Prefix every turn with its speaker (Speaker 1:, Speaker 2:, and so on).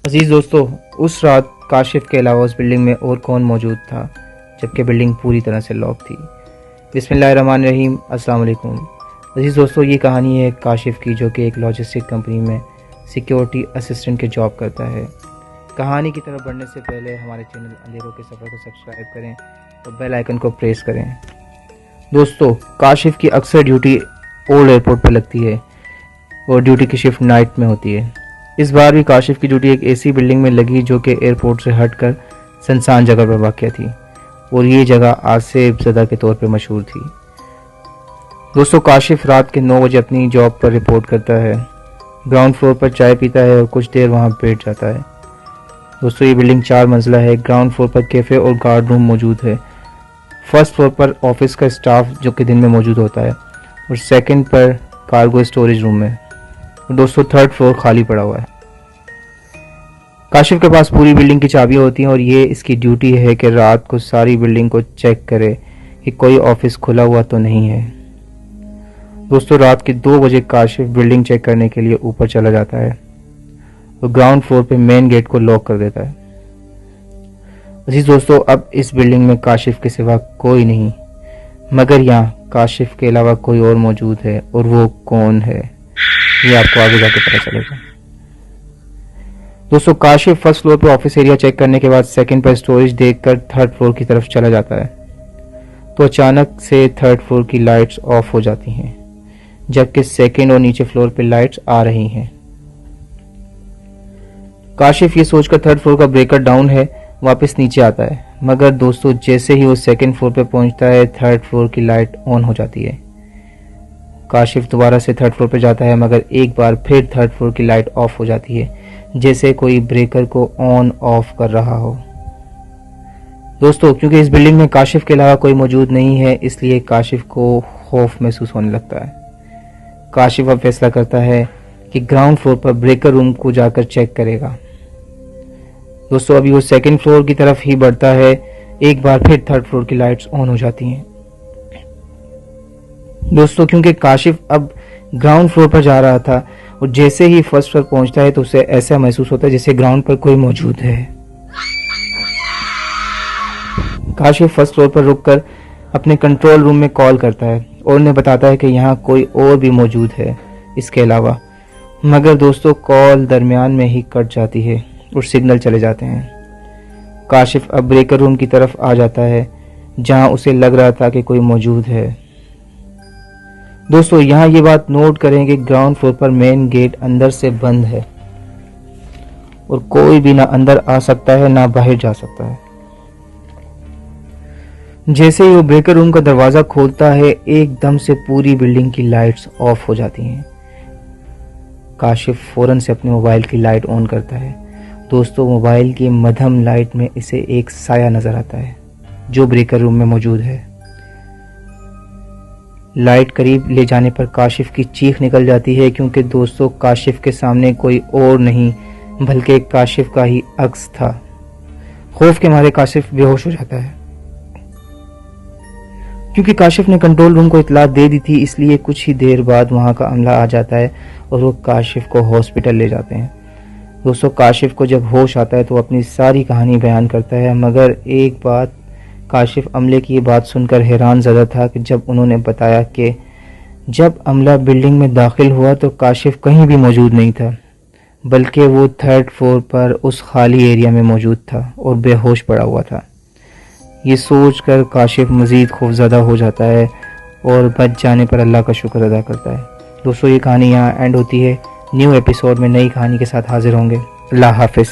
Speaker 1: अजीज़ दोस्तों, उस रात काशिफ के अलावा उस बिल्डिंग में और कौन मौजूद था जबकि बिल्डिंग पूरी तरह से लॉक थी। बिस्मिल्लाहिर्रहमानिर्रहीम, अस्सलाम वालेकुम। अजीज़ दोस्तों, ये कहानी है काशिफ की, जो कि एक लॉजिस्टिक कंपनी में सिक्योरिटी असिस्टेंट के जॉब करता है। कहानी की तरफ बढ़ने से पहले हमारे चैनल अंधेरों के सफ़र को सब्सक्राइब करें और बेल आइकन को प्रेस करें। दोस्तों, काशिफ की अक्सर ड्यूटी ओल्ड एयरपोर्ट पर लगती है और ड्यूटी की शिफ्ट नाइट में होती है। इस बार भी काशिफ की ड्यूटी एक ऐसी बिल्डिंग में लगी जो कि एयरपोर्ट से हटकर सुनसान जगह पर वाक़या थी और ये जगह आसिफ ज़दा के तौर पर मशहूर थी। दोस्तों, काशिफ रात के 9 बजे अपनी जॉब पर रिपोर्ट करता है। ग्राउंड फ्लोर पर चाय पीता है और कुछ देर वहाँ बैठ जाता है। दोस्तों, ये बिल्डिंग 4 मंजिला है। ग्राउंड फ्लोर पर कैफ़े और गार्ड रूम मौजूद है। फर्स्ट फ्लोर पर ऑफिस का स्टाफ जो कि दिन में मौजूद होता है और सेकंड पर कार्गो स्टोरेज रूम है। और दोस्तों, थर्ड फ्लोर खाली पड़ा हुआ है। काशिफ के पास पूरी बिल्डिंग की चाबियां होती हैं और ये इसकी ड्यूटी है कि रात को सारी बिल्डिंग को चेक करे कि कोई ऑफिस खुला हुआ तो नहीं है। दोस्तों, रात के 2 बजे काशिफ बिल्डिंग चेक करने के लिए ऊपर चला जाता है और ग्राउंड फ्लोर पे मेन गेट को लॉक कर देता है। अजीज दोस्तों, अब इस बिल्डिंग में काशिफ के सिवा कोई नहीं, मगर यहाँ काशिफ के अलावा कोई और मौजूद है। और वो कौन है, ये आपको आगे जाके पता चलेगा। दोस्तों, काशिफ फर्स्ट फ्लोर पर ऑफिस एरिया चेक करने के बाद सेकंड पर स्टोरेज देखकर थर्ड फ्लोर की तरफ चला जाता है तो अचानक से थर्ड फ्लोर की लाइट्स ऑफ हो जाती हैं, जबकि सेकंड और नीचे फ्लोर पे लाइट्स आ रही हैं। काशिफ ये सोचकर थर्ड फ्लोर का ब्रेकर डाउन है वापस नीचे आता है, मगर दोस्तों जैसे ही वो सेकंड फ्लोर पे पहुंचता है थर्ड फ्लोर की लाइट ऑन हो जाती है। काशिफ दोबारा से थर्ड फ्लोर पे जाता है, मगर एक बार फिर थर्ड फ्लोर की लाइट ऑफ हो जाती है, जैसे कोई ब्रेकर को ऑन ऑफ कर रहा हो। दोस्तों, क्योंकि इस बिल्डिंग में काशिफ के अलावा कोई मौजूद नहीं है, इसलिए काशिफ को खौफ महसूस होने लगता है। काशिफ अब फैसला करता है कि ग्राउंड फ्लोर पर ब्रेकर रूम को जाकर चेक करेगा। दोस्तों, अभी वो सेकंड फ्लोर की तरफ ही बढ़ता है, एक बार फिर थर्ड फ्लोर की लाइट्स ऑन हो जाती हैं। दोस्तों, क्योंकि काशिफ अब ग्राउंड फ्लोर पर जा रहा था और जैसे ही फर्स्ट फ्लोर पहुंचता है तो उसे ऐसा महसूस होता है जैसे ग्राउंड पर कोई मौजूद है। काशिफ फर्स्ट फ्लोर पर रुककर अपने कंट्रोल रूम में कॉल करता है और उन्हें बताता है कि यहाँ कोई और भी मौजूद है इसके अलावा, मगर दोस्तों कॉल दरमियान में ही कट जाती है और सिग्नल चले जाते हैं। काशिफ अब ब्रेकर रूम की तरफ आ जाता है जहां उसे लग रहा था कि कोई मौजूद है। दोस्तों, यहाँ ये बात नोट करें कि ग्राउंड फ्लोर पर मेन गेट अंदर से बंद है और कोई भी ना अंदर आ सकता है ना बाहर जा सकता है। जैसे ही वो ब्रेकर रूम का दरवाजा खोलता है, एकदम से पूरी बिल्डिंग की लाइट्स ऑफ हो जाती हैं। काशिफ फौरन से अपने मोबाइल की लाइट ऑन करता है। दोस्तों, मोबाइल की मध्यम लाइट में इसे एक साया नजर आता है जो ब्रेकर रूम में मौजूद है। लाइट करीब ले जाने पर काशिफ की चीख निकल जाती है, क्योंकि दोस्तों काशिफ के सामने कोई और नहीं बल्कि काशिफ का ही अक्स था। खौफ के मारे काशिफ बेहोश हो जाता है। क्योंकि काशिफ ने कंट्रोल रूम को इतला दे दी थी, इसलिए कुछ ही देर बाद वहां का अमला आ जाता है और वो काशिफ को हॉस्पिटल ले जाते हैं। दोस्तों, काशिफ को जब होश आता है तो अपनी सारी कहानी बयान करता है, मगर एक बात काशिफ अमले की ये बात सुनकर हैरान ज़्यादा था कि जब उन्होंने बताया कि जब अमला बिल्डिंग में दाखिल हुआ तो काशिफ कहीं भी मौजूद नहीं था, बल्कि वो थर्ड फ्लोर पर उस खाली एरिया में मौजूद था और बेहोश पड़ा हुआ था। ये सोचकर काशिफ मज़ीद खौफज़दा हो जाता है और बच जाने पर अल्लाह का शुक्र अदा करता है। दोस्तों, ये कहानी यहाँ एंड होती है। न्यू एपिसोड में नई कहानी के साथ हाजिर होंगे। अल्लाह हाफिज़।